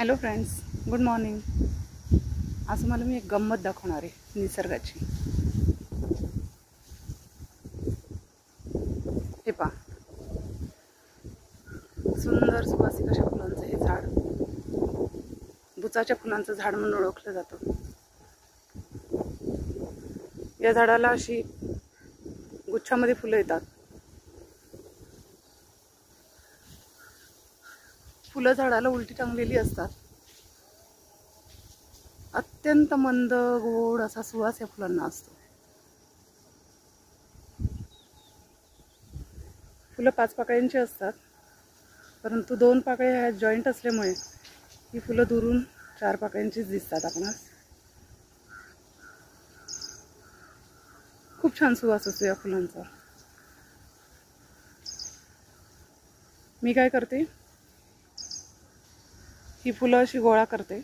Hello friends, good morning. आज तुम्हाला मी एक गंमत दाखवणार आहे निसर्गाची. हे पहा, सुंदर सुवासिक अशा फुलांचं हे झाड बुचाच्या फुलांचं झाड म्हणून ओळखलं जातं. या झाडाला अशी गुच्छामध्ये फुलं येतात. फुलं झाडाला उलटी टांगलेली असतात. अत्यंत मंद गोड असा सुवास या फुलांना असतो. फुलं 5 पाकळ्यांची असतात, परंतु 2 पाकळ्या ह्या जॉईंट असल्यामुळे ही फुलं दुरून 4 पाकळ्यांचीच दिसतात आपणास. खूप छान सुवास असतो या फुलांचा. मी काय करते, ही फुलं अशी गोळा करते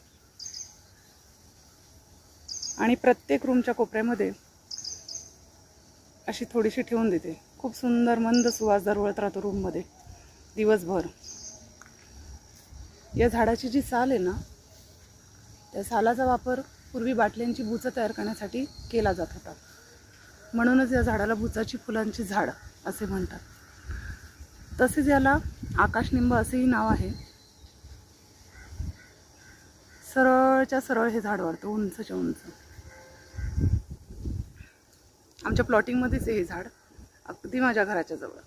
आणि प्रत्येक रूमच्या कोपऱ्यामध्ये अशी थोडीशी ठेवून देते. खूप सुंदर मंद सुवास दरवळत राहतो रूममध्ये दिवसभर. या झाडाची जी साल आहे ना, त्या सालाचा वापर पूर्वी बाटल्यांची बुचं तयार करण्यासाठी केला जात होता. म्हणूनच या झाडाला बुचाची फुलांची झाड असे म्हणतात. तसेच याला आकाशनिंब असेही नाव आहे. सरळच्या सरळ हे झाड वाढतं, उंचच्या उंच. आमच्या प्लॉटिंगमध्येच हे झाड, अगदी माझ्या घराच्या जवळ.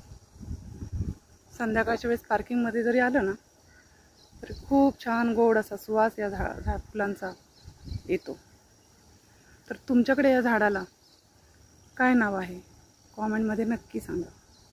संध्याकाळच्या वेळेस पार्किंगमध्ये जरी आलं ना, तरी खूप छान गोड असा सुवास या झाड फुलांचा येतो. तर तुमच्याकडे या झाडाला काय नाव आहे, कॉमेंटमध्ये नक्की सांगा.